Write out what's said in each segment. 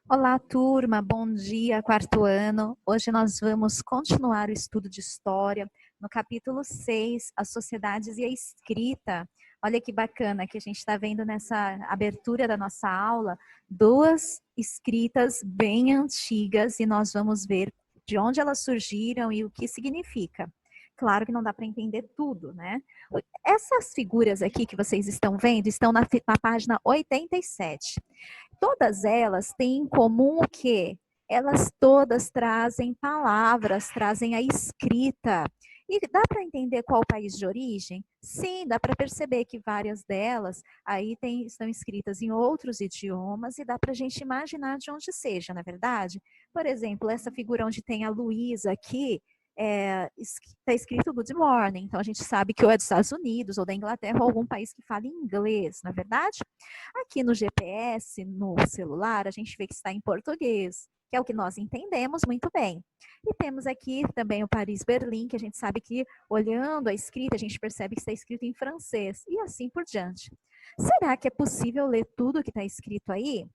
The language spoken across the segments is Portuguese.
Olá, turma, bom dia, quarto ano. Hoje nós vamos continuar o estudo de história no capítulo 6, as sociedades e a escrita. Olha que bacana que a gente está vendo nessa abertura da nossa aula duas escritas bem antigas e nós vamos ver de onde elas surgiram e o que significa. Claro que não dá para entender tudo, né? Essas figuras aqui que vocês estão vendo estão na página 87. Todas elas têm em comum o quê? Elas todas trazem palavras, trazem a escrita. E dá para entender qual o país de origem? Sim, dá para perceber que várias delas estão escritas em outros idiomas e dá para a gente imaginar de onde seja, na verdade. Por exemplo, essa figura onde tem a Luísa aqui, está escrito Good Morning, então a gente sabe que ou é dos Estados Unidos ou da Inglaterra ou algum país que fala inglês, na verdade? Aqui no GPS, no celular, a gente vê que está em português, que é o que nós entendemos muito bem. E temos aqui também o Paris-Berlim, que a gente sabe que, olhando a escrita, a gente percebe que está escrito em francês, e assim por diante. Será que é possível ler tudo que está escrito aí?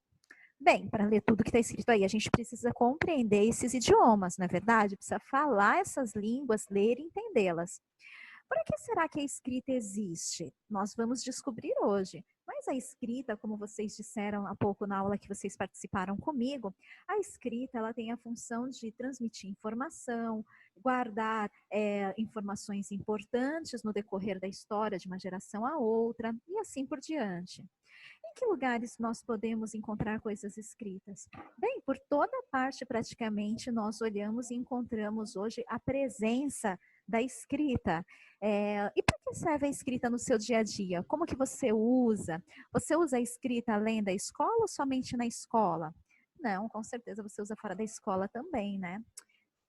Bem, para ler tudo que está escrito aí, a gente precisa compreender esses idiomas, não é verdade? Precisa falar essas línguas, ler e entendê-las. Por que será que a escrita existe? Nós vamos descobrir hoje. Mas a escrita, como vocês disseram há pouco na aula que vocês participaram comigo, a escrita ela tem a função de transmitir informação, guardar informações importantes no decorrer da história de uma geração a outra e assim por diante. Em que lugares nós podemos encontrar coisas escritas? Bem, por toda parte praticamente nós olhamos e encontramos hoje a presença da escrita. E para que serve a escrita no seu dia a dia? Como que você usa? Você usa a escrita além da escola ou somente na escola? Não, com certeza você usa fora da escola também, né?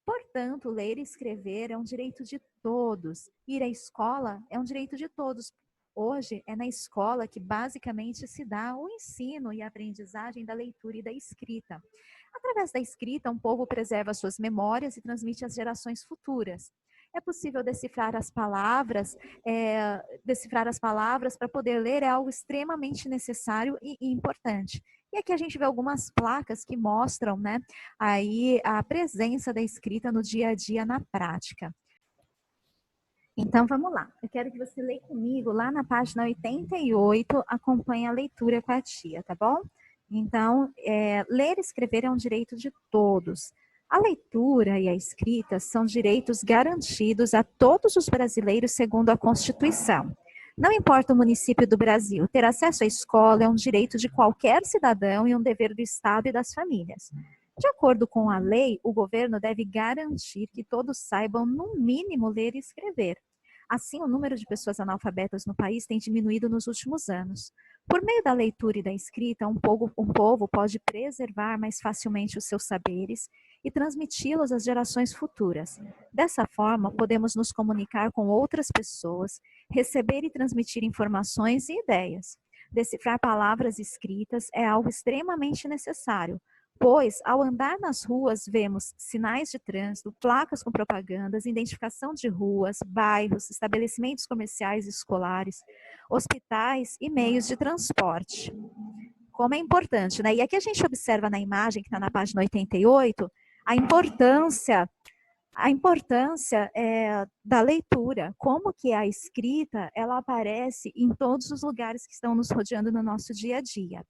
Portanto, ler e escrever é um direito de todos. Ir à escola é um direito de todos. Hoje é na escola que basicamente se dá o ensino e a aprendizagem da leitura e da escrita. Através da escrita, um povo preserva suas memórias e transmite às gerações futuras. É possível decifrar as palavras para poder ler é algo extremamente necessário e importante. E aqui a gente vê algumas placas que mostram, né, aí a presença da escrita no dia a dia na prática. Então vamos lá. Eu quero que você leia comigo lá na página 88, acompanhe a leitura com a tia, tá bom? Então, ler e escrever é um direito de todos. A leitura e a escrita são direitos garantidos a todos os brasileiros segundo a Constituição. Não importa o município do Brasil, ter acesso à escola é um direito de qualquer cidadão e um dever do Estado e das famílias. De acordo com a lei, o governo deve garantir que todos saibam, no mínimo, ler e escrever. Assim, o número de pessoas analfabetas no país tem diminuído nos últimos anos. Por meio da leitura e da escrita, um povo pode preservar mais facilmente os seus saberes e transmiti-los às gerações futuras. Dessa forma, podemos nos comunicar com outras pessoas, receber e transmitir informações e ideias. Decifrar palavras escritas é algo extremamente necessário, pois, ao andar nas ruas, vemos sinais de trânsito, placas com propagandas, identificação de ruas, bairros, estabelecimentos comerciais e escolares, hospitais e meios de transporte. Como é importante, né? E aqui a gente observa na imagem que está na página 88, a importância da leitura, como que a escrita ela aparece em todos os lugares que estão nos rodeando no nosso dia a dia.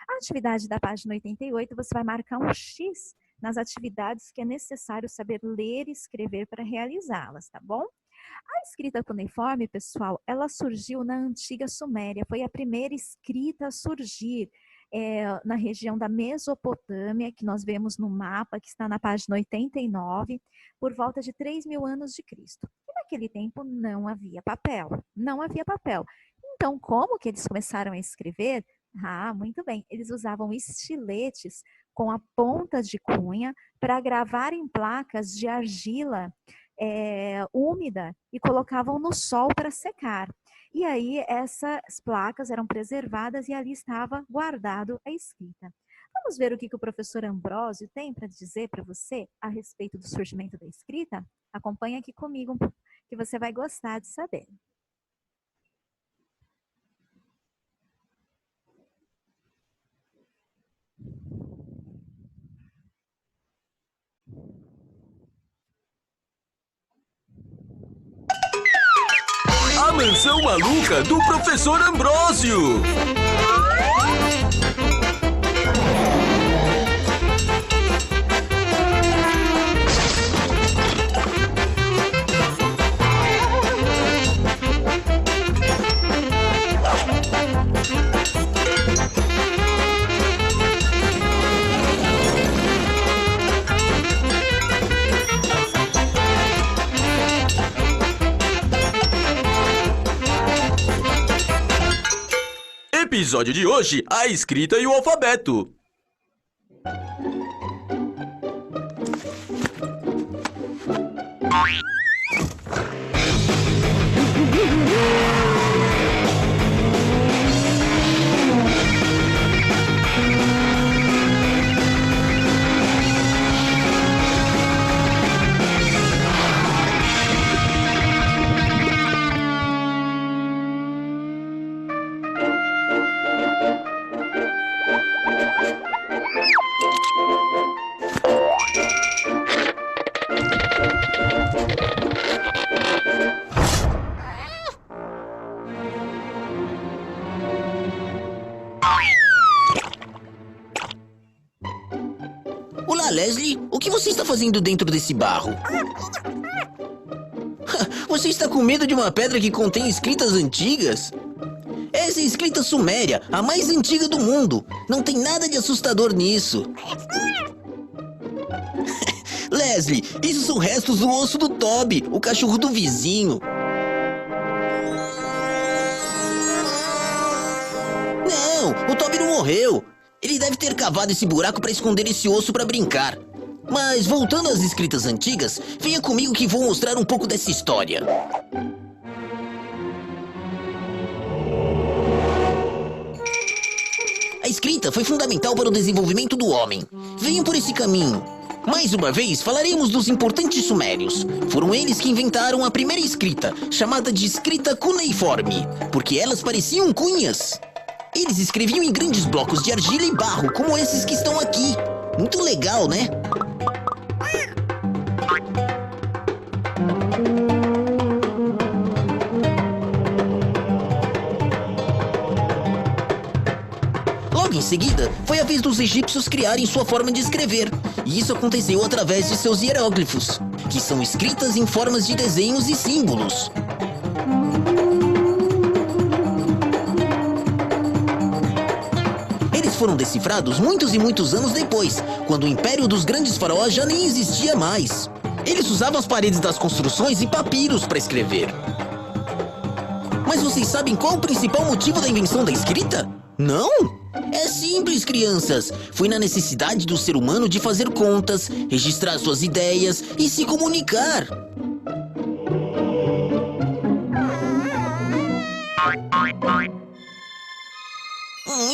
A atividade da página 88, você vai marcar um X nas atividades que é necessário saber ler e escrever para realizá-las, tá bom? A escrita cuneiforme, pessoal, ela surgiu na antiga Suméria, foi a primeira escrita a surgir na região da Mesopotâmia, que nós vemos no mapa, que está na página 89, por volta de 3.000 anos de Cristo. E naquele tempo não havia papel, não havia papel. Então, como que eles começaram a escrever? Ah, muito bem, eles usavam estiletes com a ponta de cunha para gravar em placas de argila úmida e colocavam no sol para secar. E aí essas placas eram preservadas e ali estava guardado a escrita. Vamos ver o que o professor Ambrósio tem para dizer para você a respeito do surgimento da escrita? Acompanhe aqui comigo, que você vai gostar de saber. Mansão Maluca do Professor Ambrósio. Episódio de hoje, a escrita e o alfabeto. Olá, Leslie. O que você está fazendo dentro desse barro? Você está com medo de uma pedra que contém escritas antigas? Essa é a escrita suméria, a mais antiga do mundo. Não tem nada de assustador nisso. Leslie, isso são restos do osso do Toby, o cachorro do vizinho. Não, o Toby não morreu. Ele deve ter cavado esse buraco para esconder esse osso para brincar. Mas voltando às escritas antigas, venha comigo que vou mostrar um pouco dessa história. A escrita foi fundamental para o desenvolvimento do homem. Venham por esse caminho. Mais uma vez, falaremos dos importantes sumérios. Foram eles que inventaram a primeira escrita, chamada de escrita cuneiforme, porque elas pareciam cunhas. Eles escreviam em grandes blocos de argila e barro, como esses que estão aqui. Muito legal, né? Logo em seguida, foi a vez dos egípcios criarem sua forma de escrever. E isso aconteceu através de seus hieróglifos, que são escritas em formas de desenhos e símbolos. Foram decifrados muitos e muitos anos depois, quando o império dos grandes faraós já nem existia mais. Eles usavam as paredes das construções e papiros para escrever. Mas vocês sabem qual o principal motivo da invenção da escrita? Não? É simples, crianças. Foi na necessidade do ser humano de fazer contas, registrar suas ideias e se comunicar.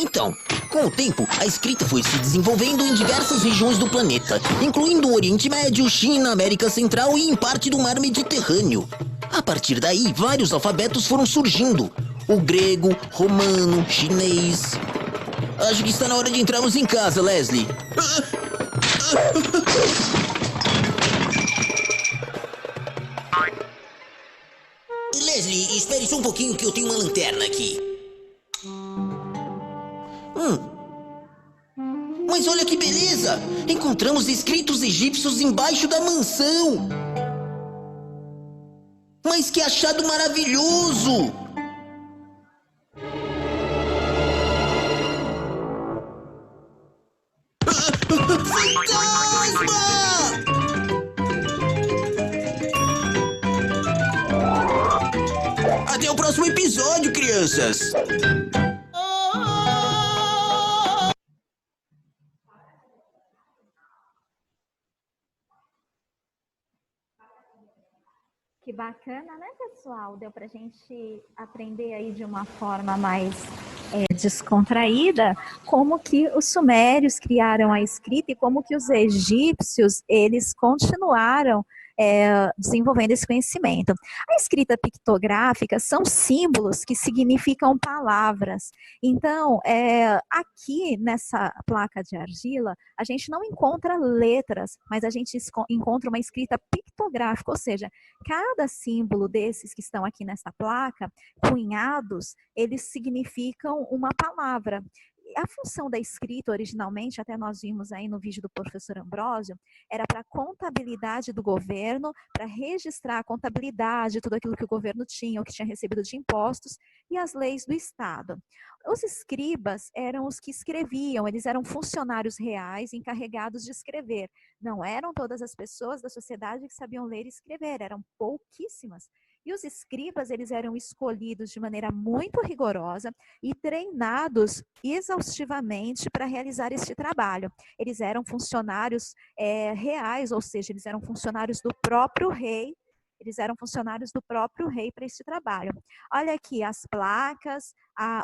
Então, com o tempo, a escrita foi se desenvolvendo em diversas regiões do planeta, incluindo o Oriente Médio, China, América Central e em parte do Mar Mediterrâneo. A partir daí, vários alfabetos foram surgindo. O grego, romano, chinês... Acho que está na hora de entrarmos em casa, Leslie. Leslie, espere só um pouquinho que eu tenho uma lanterna aqui. Mas olha que beleza! Encontramos escritos egípcios embaixo da mansão! Mas que achado maravilhoso! Fantasma! Até o próximo episódio, crianças! Que bacana, né, pessoal? Deu pra gente aprender aí de uma forma mais descontraída como que os sumérios criaram a escrita e como que os egípcios, eles continuaram desenvolvendo esse conhecimento. A escrita pictográfica são símbolos que significam palavras. Então, aqui nessa placa de argila, a gente não encontra letras, mas a gente encontra uma escrita pictográfica tipográfico, ou seja, cada símbolo desses que estão aqui nessa placa, cunhados, eles significam uma palavra. A função da escrita, originalmente, até nós vimos aí no vídeo do professor Ambrósio, era para a contabilidade do governo, para registrar a contabilidade, tudo aquilo que o governo tinha, o que tinha recebido de impostos, e as leis do Estado. Os escribas eram os que escreviam, eles eram funcionários reais encarregados de escrever. Não eram todas as pessoas da sociedade que sabiam ler e escrever, eram pouquíssimas. E os escribas, eles eram escolhidos de maneira muito rigorosa e treinados exaustivamente para realizar este trabalho. Eles eram funcionários reais, ou seja, eles eram funcionários do próprio rei. Eles eram funcionários do próprio rei para este trabalho. Olha aqui as placas,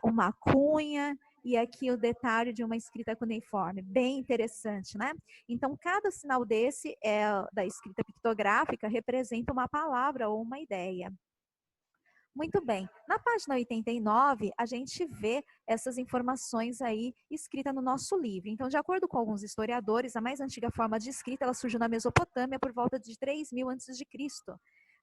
uma cunha e aqui o detalhe de uma escrita cuneiforme. Bem interessante, né? Então, cada sinal desse da escrita pictográfica representa uma palavra ou uma ideia. Muito bem. Na página 89, a gente vê essas informações aí escritas no nosso livro. Então, de acordo com alguns historiadores, a mais antiga forma de escrita ela surgiu na Mesopotâmia por volta de 3000 a.C.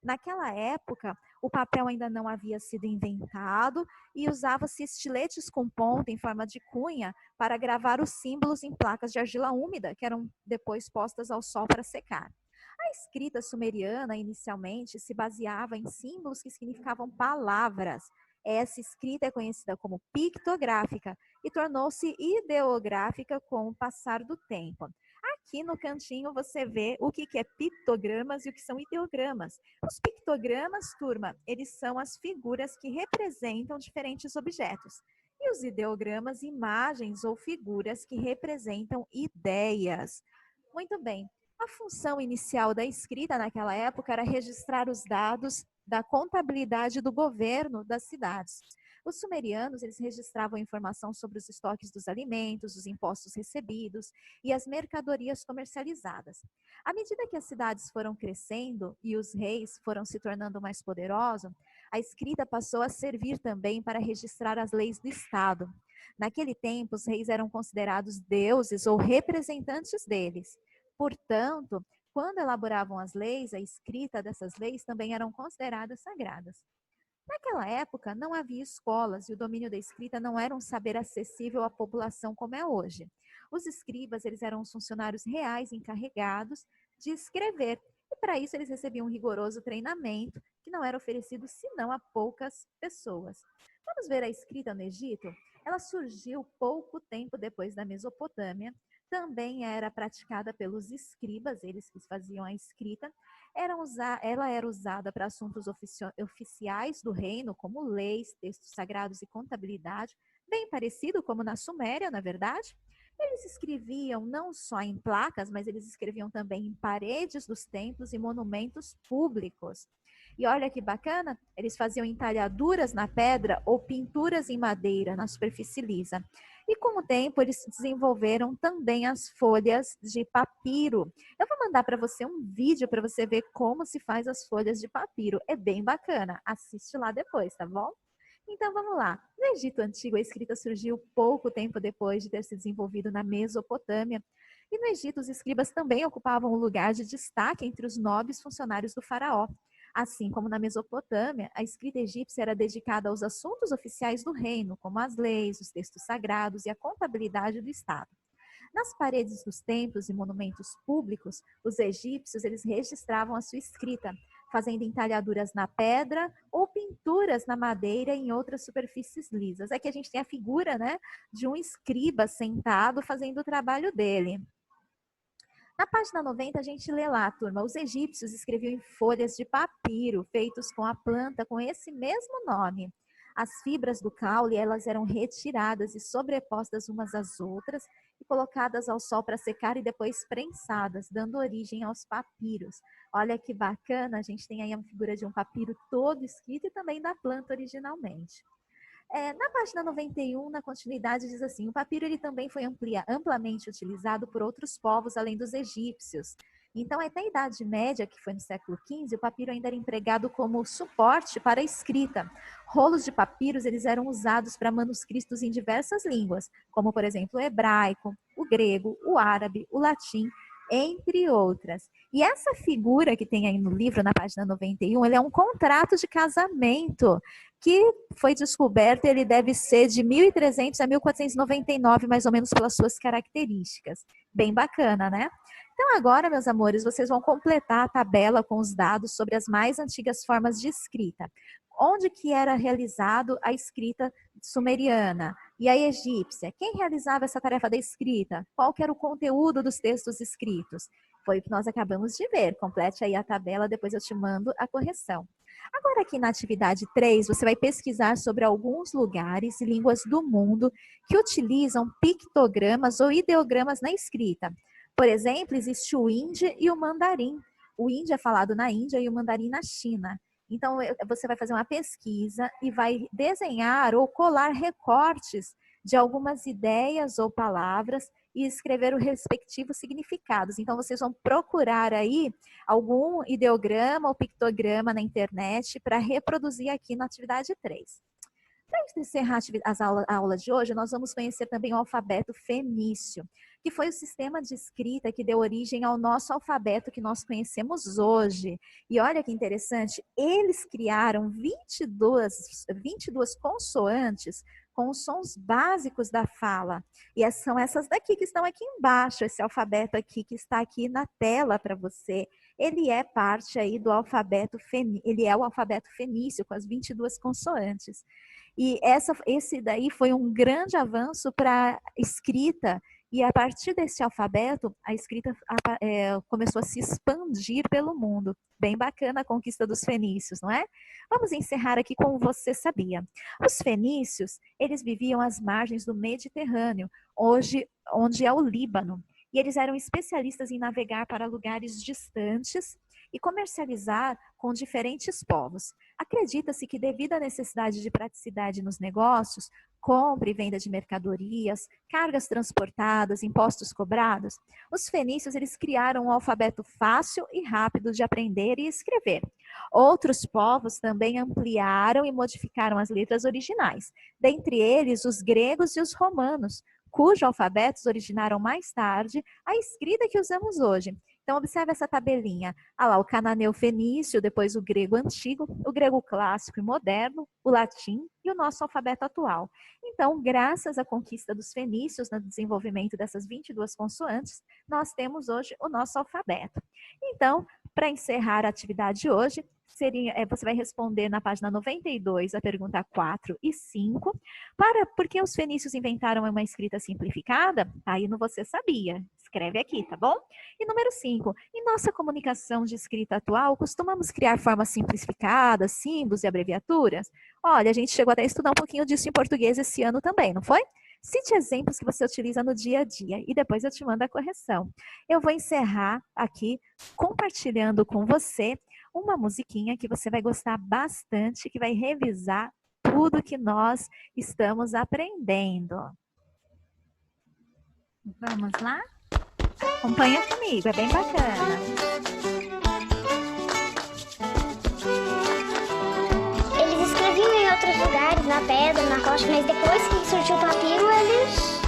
Naquela época, o papel ainda não havia sido inventado e usava-se estiletes com ponta em forma de cunha para gravar os símbolos em placas de argila úmida, que eram depois postas ao sol para secar. A escrita sumeriana, inicialmente, se baseava em símbolos que significavam palavras. Essa escrita é conhecida como pictográfica e tornou-se ideográfica com o passar do tempo. Aqui no cantinho você vê o que é pictogramas e o que são ideogramas. Os pictogramas, turma, eles são as figuras que representam diferentes objetos. E os ideogramas, imagens ou figuras que representam ideias. Muito bem. A função inicial da escrita naquela época era registrar os dados da contabilidade do governo das cidades. Os sumerianos, eles registravam informação sobre os estoques dos alimentos, os impostos recebidos e as mercadorias comercializadas. À medida que as cidades foram crescendo e os reis foram se tornando mais poderosos, a escrita passou a servir também para registrar as leis do Estado. Naquele tempo, os reis eram considerados deuses ou representantes deles. Portanto, quando elaboravam as leis, a escrita dessas leis também eram consideradas sagradas. Naquela época, não havia escolas e o domínio da escrita não era um saber acessível à população como é hoje. Os escribas, eles eram os funcionários reais encarregados de escrever, e para isso eles recebiam um rigoroso treinamento que não era oferecido senão a poucas pessoas. Vamos ver a escrita no Egito? Ela surgiu pouco tempo depois da Mesopotâmia, também era praticada pelos escribas, eles que faziam a escrita. Ela era usada para assuntos oficiais do reino, como leis, textos sagrados e contabilidade, bem parecido como na Suméria, na verdade. Eles escreviam não só em placas, mas eles escreviam também em paredes dos templos e monumentos públicos. E olha que bacana, eles faziam entalhaduras na pedra ou pinturas em madeira na superfície lisa. E com o tempo eles desenvolveram também as folhas de papiro. Eu vou mandar para você um vídeo para você ver como se faz as folhas de papiro. É bem bacana. Assiste lá depois, tá bom? Então vamos lá. No Egito Antigo, a escrita surgiu pouco tempo depois de ter se desenvolvido na Mesopotâmia. E no Egito, os escribas também ocupavam um lugar de destaque entre os nobres funcionários do faraó. Assim como na Mesopotâmia, a escrita egípcia era dedicada aos assuntos oficiais do reino, como as leis, os textos sagrados e a contabilidade do Estado. Nas paredes dos templos e monumentos públicos, os egípcios eles registravam a sua escrita, fazendo entalhaduras na pedra ou pinturas na madeira e em outras superfícies lisas. Aqui a gente tem a figura, né, de um escriba sentado fazendo o trabalho dele. Na página 90, a gente lê lá, turma, os egípcios escreviam em folhas de papiro, feitos com a planta com esse mesmo nome. As fibras do caule, elas eram retiradas e sobrepostas umas às outras e colocadas ao sol para secar e depois prensadas, dando origem aos papiros. Olha que bacana, a gente tem aí a figura de um papiro todo escrito e também da planta originalmente. Na página 91, na continuidade, diz assim, o papiro ele também foi amplamente utilizado por outros povos além dos egípcios. Então, até a Idade Média, que foi no século XV, o papiro ainda era empregado como suporte para a escrita. Rolos de papiros eles eram usados para manuscritos em diversas línguas, como, por exemplo, o hebraico, o grego, o árabe, o latim, entre outras. E essa figura que tem aí no livro, na página 91, ele é um contrato de casamento que foi descoberto, ele deve ser de 1300 a 1499, mais ou menos pelas suas características. Bem bacana, né? Então agora, meus amores, vocês vão completar a tabela com os dados sobre as mais antigas formas de escrita. Onde que era realizado a escrita sumeriana e a egípcia? Quem realizava essa tarefa da escrita? Qual que era o conteúdo dos textos escritos? Foi o que nós acabamos de ver. Complete aí a tabela, depois eu te mando a correção. Agora aqui na atividade 3, você vai pesquisar sobre alguns lugares e línguas do mundo que utilizam pictogramas ou ideogramas na escrita. Por exemplo, existe o hindi e o mandarim. O hindi é falado na Índia e o mandarim na China. Então, você vai fazer uma pesquisa e vai desenhar ou colar recortes de algumas ideias ou palavras e escrever os respectivos significados. Então, vocês vão procurar aí algum ideograma ou pictograma na internet para reproduzir aqui na atividade 3. Para encerrar a aula de hoje, nós vamos conhecer também o alfabeto fenício, que foi o sistema de escrita que deu origem ao nosso alfabeto que nós conhecemos hoje. E olha que interessante, eles criaram 22 consoantes com os sons básicos da fala. E são essas daqui que estão aqui embaixo, esse alfabeto aqui que está aqui na tela para você. Ele é parte aí do alfabeto fenício, ele é o alfabeto fenício com as 22 consoantes. E esse daí foi um grande avanço para a escrita, e a partir desse alfabeto, a escrita começou a se expandir pelo mundo. Bem bacana a conquista dos fenícios, não é? Vamos encerrar aqui com o Você Sabia. Os fenícios, eles viviam às margens do Mediterrâneo, hoje onde é o Líbano. E eles eram especialistas em navegar para lugares distantes e comercializar com diferentes povos. Acredita-se que devido à necessidade de praticidade nos negócios, compra e venda de mercadorias, cargas transportadas, impostos cobrados, os fenícios eles criaram um alfabeto fácil e rápido de aprender e escrever. Outros povos também ampliaram e modificaram as letras originais, dentre eles os gregos e os romanos, cujos alfabetos originaram mais tarde a escrita que usamos hoje. Então, observe essa tabelinha. Ah lá, o cananeu fenício, depois o grego antigo, o grego clássico e moderno, o latim e o nosso alfabeto atual. Então, graças à conquista dos fenícios no desenvolvimento dessas 22 consoantes, nós temos hoje o nosso alfabeto. Então, para encerrar a atividade de hoje, você vai responder na página 92 a pergunta 4 e 5. Por que os fenícios inventaram uma escrita simplificada? Aí no Você Sabia. Escreve aqui, tá bom? E número 5. Em nossa comunicação de escrita atual, costumamos criar formas simplificadas, símbolos e abreviaturas? Olha, a gente chegou até a estudar um pouquinho disso em português esse ano também, não foi? Cite exemplos que você utiliza no dia a dia e depois eu te mando a correção. Eu vou encerrar aqui compartilhando com você uma musiquinha que você vai gostar bastante, que vai revisar tudo que nós estamos aprendendo. Vamos lá? Acompanha comigo, é bem bacana. Eles escreviam em outros lugares, na pedra, na rocha, mas depois que surgiu o papiro, eles...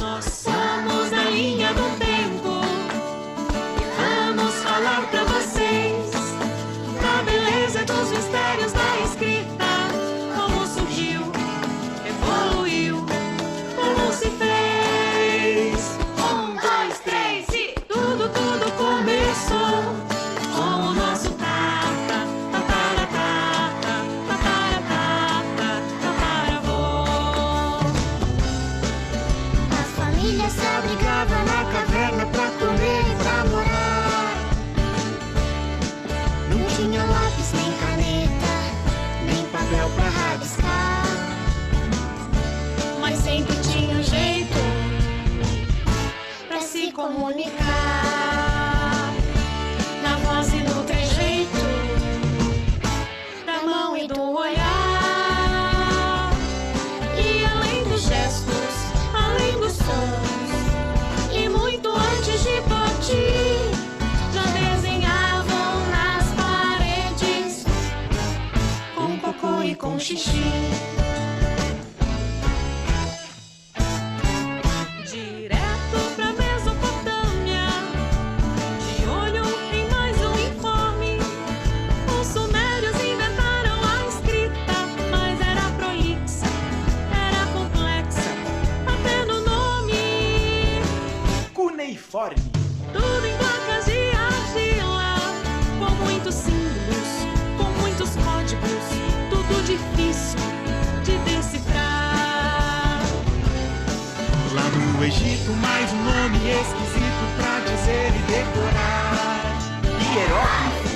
Nós somos da linha do tempo e vamos falar pra vocês da beleza dos mistérios da escrita, como surgiu, evoluiu, como se fez. 1, 2, 3 e tudo começou com o nosso tata, tataratata, tataratata, tataravô. As famílias se abrigavam na caverna pra comer e pra morar. Não tinha lápis, nem caneta, nem papel pra rabiscar. Mas sempre tinha um jeito pra se comunicar, na voz e no trejeito, da mão e do olhar. E além dos gestos, além dos sons, e muito antes de partir, já desenhavam nas paredes, com cocô e com xixi. Direto cuneiforme. Tudo em placas de argila, com muitos símbolos, com muitos códigos, tudo difícil de decifrar. Lá no Egito, mais um nome esquisito pra dizer e decorar. Hieróglifo,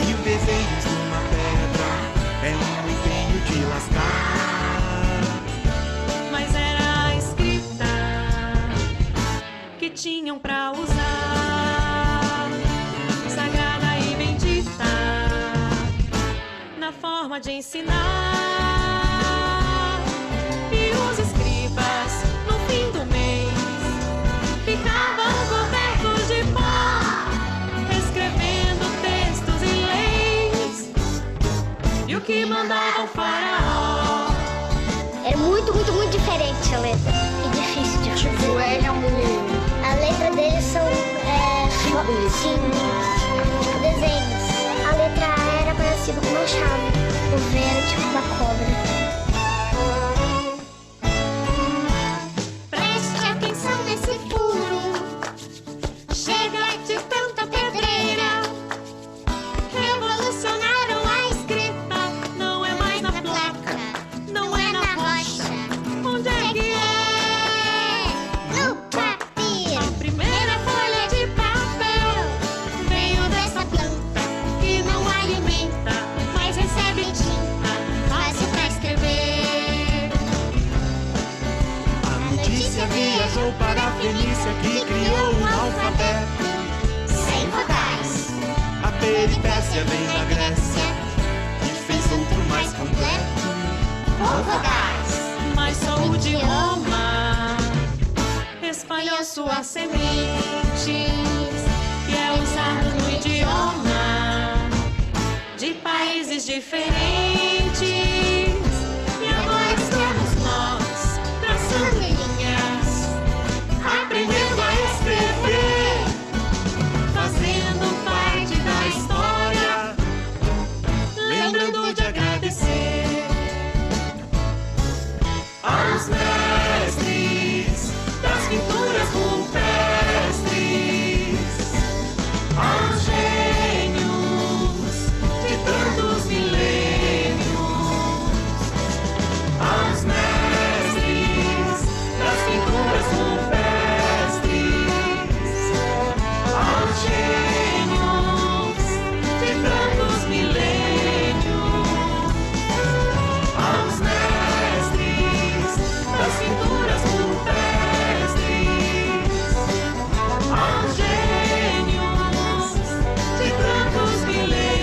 1000 desenhos numa pedra, é um empenho de lascar. Mas era a escrita que tinham pra usar, sagrada e bendita, na forma de ensinar. E os escribas, no fim do mês, ficavam cobertos de pó, escrevendo textos e leis, e o que mandava o faraó. É muito diferente a letra. E difícil de fazer. Tipo, ele é A letra deles são símbolos. tipo desenhos. A letra A era parecida com uma chave. O V era tipo uma cobra. Preste atenção nesse furo. Chega de tanta pedreira. Revolucionaram a escrita. Não é mais na placa, não é na rocha. Onde é que é? No papiro. A primeira folha de papel Veio dessa planta que não alimenta, mas recebe tinta, fácil pra escrever. A notícia viajou para a Fenícia, que criou um alfabeto. Sem vogais, A peripécia vem da Grécia, que fez outro mais completo. com vogais. mas só o de Roma espalhou suas sementes, que é usado no idioma de países diferentes. E agora estamos nós traçando linhas, aprendendo a escrever, fazendo parte da história, lembrando de agradecer aos mestres das pinturas rupestres, aos gênios de tantos milênios, aos mestres das pinturas rupestres, aos gênios de tantos milênios, aos mestres das pinturas rupestres, aos gênios de tantos milênios.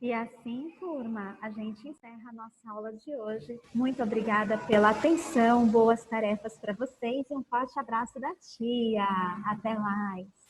E assim, turma, a gente encerra a nossa aula de hoje. Muito obrigada pela atenção, boas tarefas para vocês e um forte abraço da tia. Até mais!